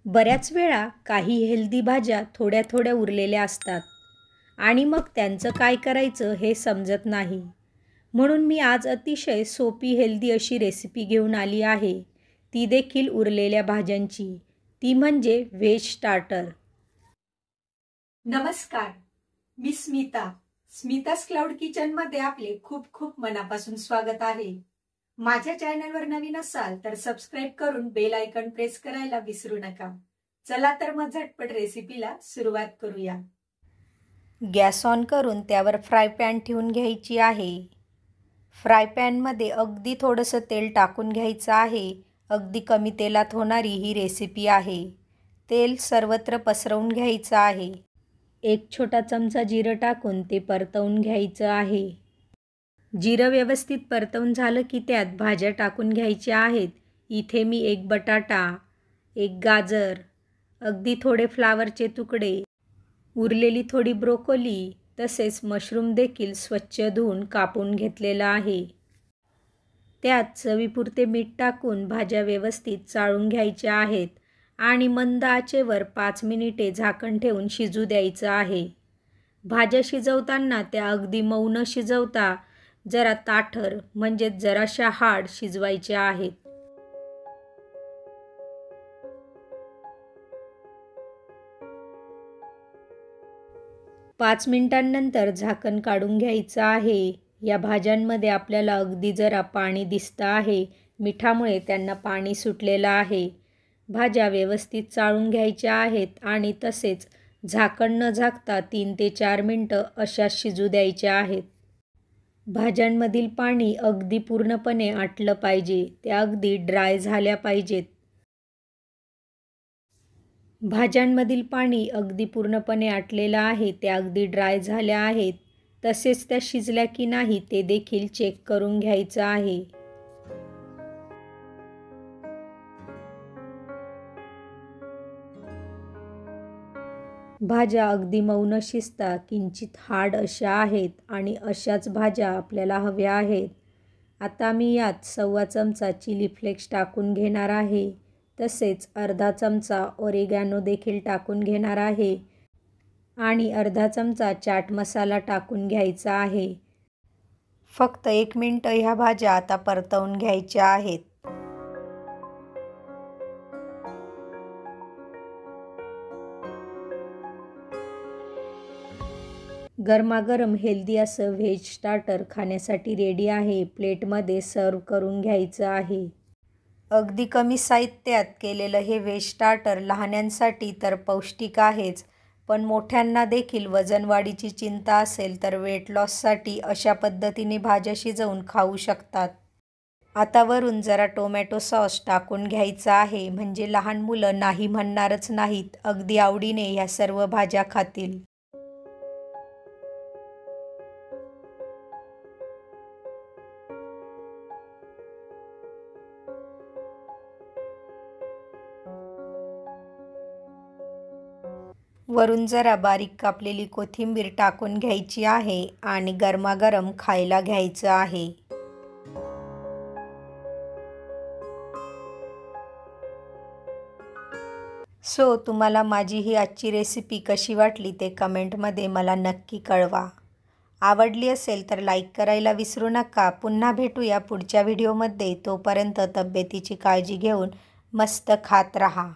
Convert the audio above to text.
बऱ्याच वेळा काही हेल्दी भाज्या थोड्या थोड्या उरलेल्या असतात आणि मग त्यांचं काय करायचं हे समजत नाही. म्हणून मी आज अतिशय सोपी हेल्दी अशी रेसिपी घेऊन आली आहे, ती देखील उरलेल्या भाज्यांची. ती म्हणजे व्हेज स्टार्टर. नमस्कार, मी स्मितास क्लाउड किचनमध्ये आपले खूप खूप मनापासून स्वागत आहे. माझ्या चॅनलवर नवीन असाल तर सबस्क्राईब करून बेल आयकॉन प्रेस करायला विसरू नका. चला तर मग झटपट रेसिपीला सुरुवात करूया. गॅस ऑन करून त्यावर फ्राय पॅन ठेवून घ्यायची आहे. फ्राय पॅनमध्ये अगदी थोडंसं तेल टाकून घ्यायचं आहे. अगदी कमी तेलात होणारी ही रेसिपी आहे. तेल सर्वत्र पसरवून घ्यायचं आहे. 1 छोटा चमचा जिरं टाकून ते परतवून घ्यायचं आहे. जिरं व्यवस्थित परतवून झालं की त्यात भाज्या टाकून घ्यायच्या आहेत. इथे मी 1 बटाटा, 1 गाजर, अगदी थोडे फ्लावरचे तुकडे, उरलेली थोडी ब्रोकोली तसेच मशरूम देखील स्वच्छ धुवून कापून घेतलेला आहे. त्यात चवीपुरते मीठ टाकून भाज्या व्यवस्थित चाळून घ्यायच्या आहेत आणि मंद आचेवर 5 मिनिटे झाकण ठेवून शिजू द्यायचं आहे. भाज्या शिजवताना त्या अगदी मऊ न शिजवता जरा ताठर म्हणजे जराशा हार्ड शिजवायच्या आहेत. 5 मिनिटांनंतर झाकण काढून घ्यायचं आहे. या भाज्यांमध्ये आपल्याला अगदी जरा पाणी दिसतं आहे. मिठामुळे त्यांना पाणी सुटलेलं आहे. भाज्या व्यवस्थित चाळून घ्यायच्या आहेत आणि तसेच झाकण न झाकता 3 ते 4 मिनटं अशाच शिजू द्यायच्या आहेत. भाज्यांमधील पाणी अगदी पूर्णपणे आटलं पाहिजे. त्या अगदी ड्राय झाल्या पाहिजेत. भाज्यांमधील पाणी अगदी पूर्णपणे आटलेलं आहे. त्या अगदी ड्राय झाल्या आहेत. तसेच त्या शिजल्या की नाही ते देखील चेक करून घ्यायचं आहे. भाज्या अगदी मऊ न शिजता किंचित हार्ड अशा आहेत आणि अशाच भाज्या आपल्याला हव्या आहेत. आता मी यात 1/4 चमचा चिली फ्लेक्स टाकून घेणार आहे. तसेच अर्धा चमचा ऑरिगॅनो देखील टाकून घेणार आहे आणि अर्धा चमचा चाट मसाला टाकून घ्यायचा आहे. फक्त 1 मिनिट ह्या भाज्या आता परतवून घ्यायच्या आहेत. गरमागरम हेल्दी असं व्हेज स्टार्टर खाण्यासाठी रेडी आहे. प्लेटमध्ये सर्व करून घ्यायचं आहे. अगदी कमी साहित्यात केलेलं हे व्हेज स्टार्टर लहानांसाठी तर पौष्टिक आहेच, पण मोठ्यांना देखील वजनवाढीची चिंता असेल तर वेट लॉससाठी अशा पद्धतीने भाज्या शिजवून खाऊ शकतात. आता वरून जरा टोमॅटो सॉस टाकून घ्यायचा आहे, म्हणजे लहान मुलं नाही म्हणणारच नाहीत. अगदी आवडीने ह्या सर्व भाज्या खातील. वरून जरा बारीक कापलेली कोथिंबीर टाकून घ्यायची आहे आणि गरमागरम खायला घ्यायचं आहे. तुम्हाला माझी ही आजची रेसिपी कशी वाटली ते कमेंटमध्ये मला नक्की कळवा. आवडली असेल तर लाईक करायला विसरू नका. पुन्हा भेटूया पुढच्या व्हिडिओमध्ये. तोपर्यंत तब्येतीची काळजी घेऊन मस्त खात राहा.